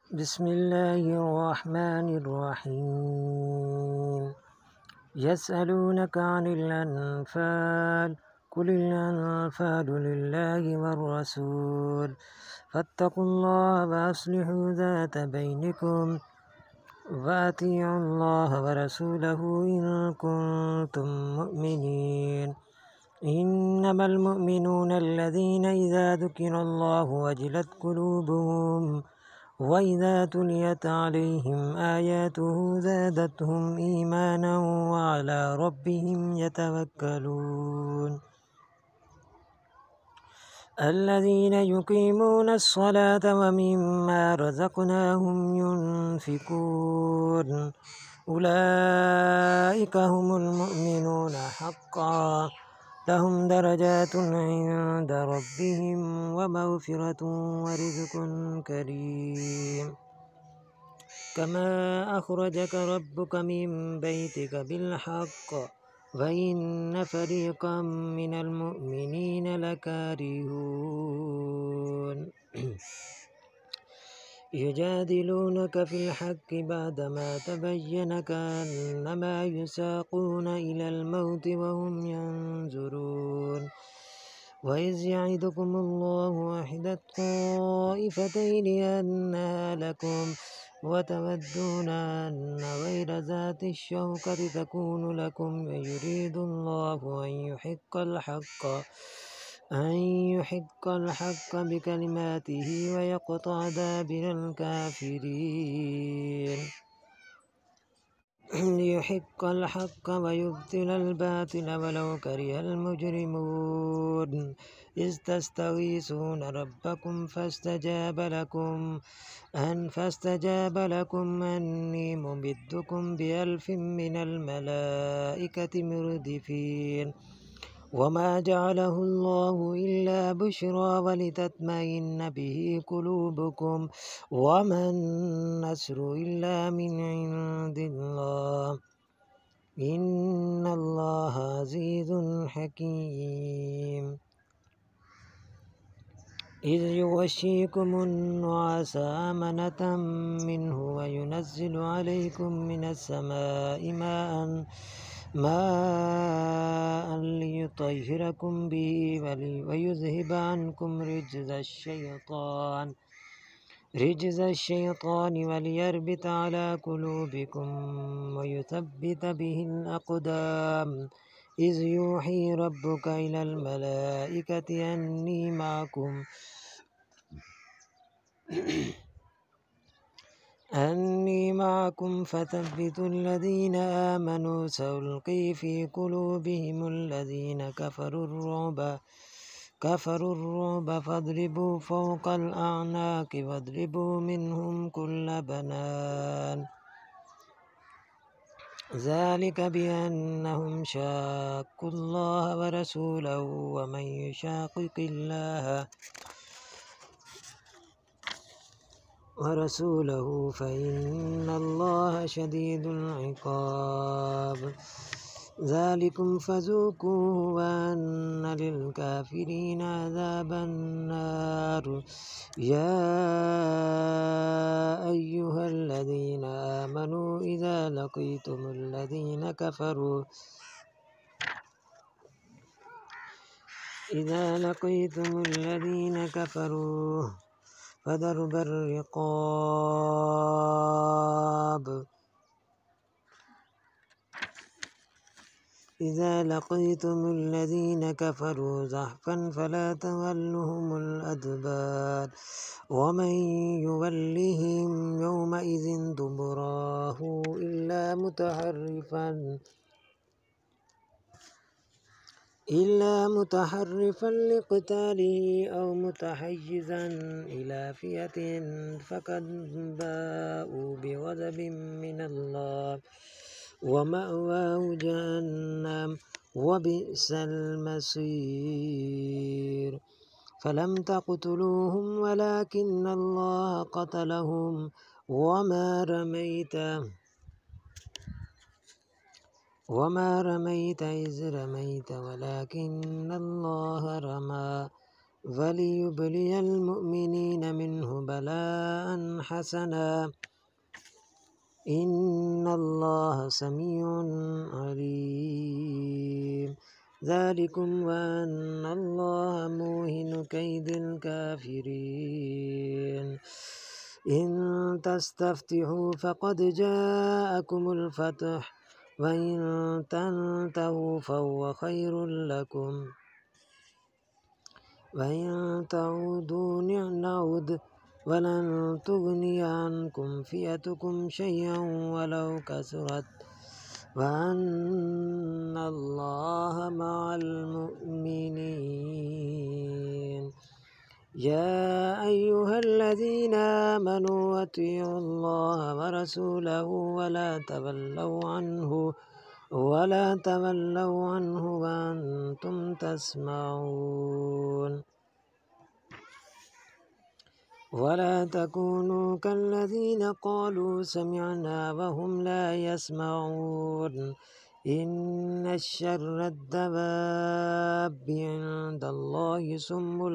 بسم الله الرحمن الرحيم يسألونك عن الأنفال قل الأنفال لله والرسول فاتقوا الله وأصلحوا ذات بينكم وأطيعوا الله ورسوله إن كنتم مؤمنين إنما المؤمنون الذين إذا ذكر الله وجلت قلوبهم وإذا تليت عليهم آياته زادتهم إيمانا وعلى ربهم يتوكلون الذين يقيمون الصلاة ومما رزقناهم ينفقون أولئك هم المؤمنون حقا لهم درجات عند ربهم ومغفرة ورزق كريم كما أخرجك ربك من بيتك بالحق وإن فريقا من المؤمنين لكارهون يجادلونك في الحق بعدما تبين كأنما يساقون إلى الموت وهم ينظرون وإذ يعدكم الله إحدى الطائفتين أنها لكم وتودون أن غير ذات الشوكة تكون لكم ويريد الله أن يحق الحق بكلماته ويقطع دابر الكافرين ليحق الحق ويبطل الباطل ولو كره المجرمون إذ تستغيثون ربكم فاستجاب لكم أني ممدكم ب1000 من الملائكة مردفين وما جعله الله إلا بشرى ولتطمئن به قلوبكم وما النصر إلا من عند الله إن الله عزيز حكيم إذ يغشيكم النعاس أمنة منه وينزل عليكم من السماء ماء ليطهركم به ويذهب عنكم رجز الشيطان وليربط على قلوبكم ويثبت به الأقدام إذ يوحي ربك إلى الملائكة أني معكم فثبتوا الذين آمنوا سألقي في قلوبهم الذين كفروا الرعب فاضربوا فوق الأعناق واضربوا منهم كل بنان ذلك بأنهم شاقوا الله ورسوله ومن يشاقق الله ورسوله فإن الله شديد العقاب ذلكم فذوقوه وأن للكافرين عذاب النار يا أيها الذين آمنوا إذا لقيتم الذين كفروا فضرب الرقاب إذا لقيتم الذين كفروا زحفا فلا تولهم الأدبار ومن يولهم يومئذ دبراه إلا متحرفا لقتاله أو متحيزا إلى فئة فقد باءوا بغضب من الله ومأواه جهنم وبئس المصير فلم تقتلوهم ولكن الله قتلهم وما رميت إذ رميت ولكن الله رمى وليبلي المؤمنين منه بلاء حسنا إن الله سميع عليم ذلكم وأن الله موهن كيد الكافرين إن تستفتحوا فقد جاءكم الفتح وإن تنتهوا فهو خير لكم وإن تعودوا نعود ولن تغني عنكم فئتكم شيئا ولو كثرت وأن الله مع المؤمنين يا أيها الذين آمنوا أطيعوا الله ورسوله ولا تولوا عنه وأنتم تسمعون ولا تكونوا كالذين قالوا سمعنا وهم لا يسمعون إن الشر الدواب عند الله صم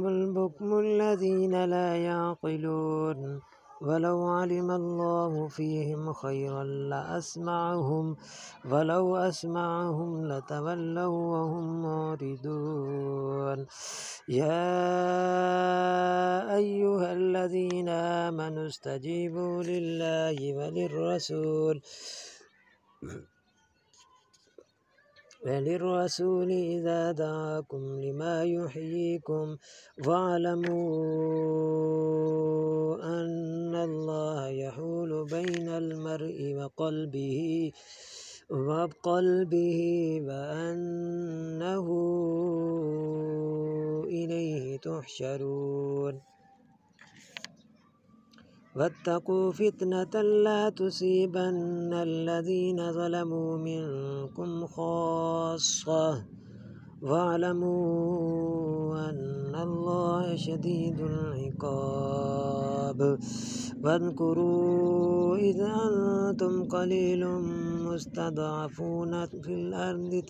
البكم الذين لا يعقلون ولو علم الله فيهم خيرا ولو أسمعهم لتولوا وهم معرضون يا أيها الذين آمنوا استجيبوا لله وللرسول إذا دعاكم لما يحييكم واعلموا أن الله يحول بين المرء وقلبه وأنه إليه تحشرون واتقوا فتنة لا تصيبن الذين ظلموا منكم خاصة واعلموا أن الله شديد العقاب واذكروا إذ أنتم قليل مستضعفون في الأرض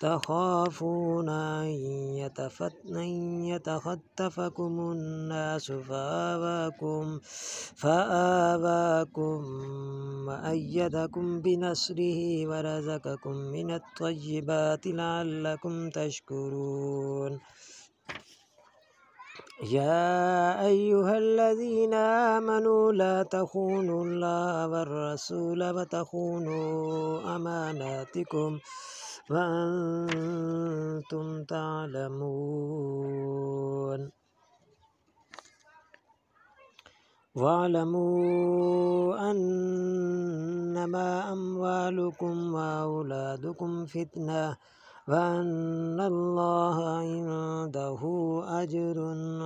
تخافون أن يتخطفكم الناس فآواكم وأيدكم بنصره ورزقكم من الطيبات لعلكم تشكرون يا أيها الذين آمنوا لا تخونوا الله والرسول وتخونوا أماناتكم وأنتم تعلمون واعلموا أنما أموالكم وأولادكم فتنة وأن الله عنده أجر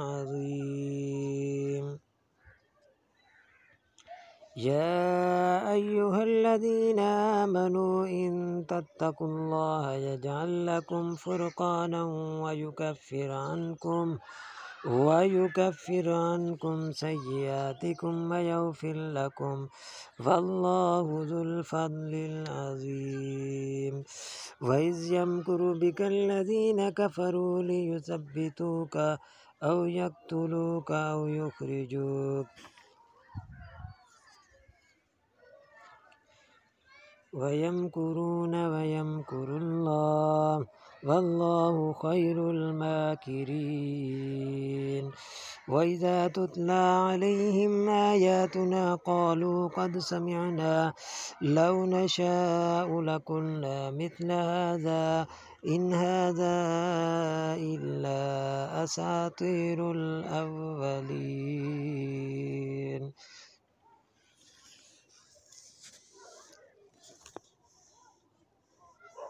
عظيم يا أيها الذين آمنوا إن تتقوا الله يجعل لكم فرقانا ويكفر عنكم سيئاتكم ويغفر لكم والله ذو الفضل العظيم وإذ يمكر بك الذين كفروا ليثبتوك أو يقتلوك أو يخرجوك ويمكرون ويمكر الله والله خير الماكرين وإذا تتلى عليهم آياتنا قالوا قد سمعنا لو نشاء لقلنا مثل هذا إن هذا إلا أساطير الأولين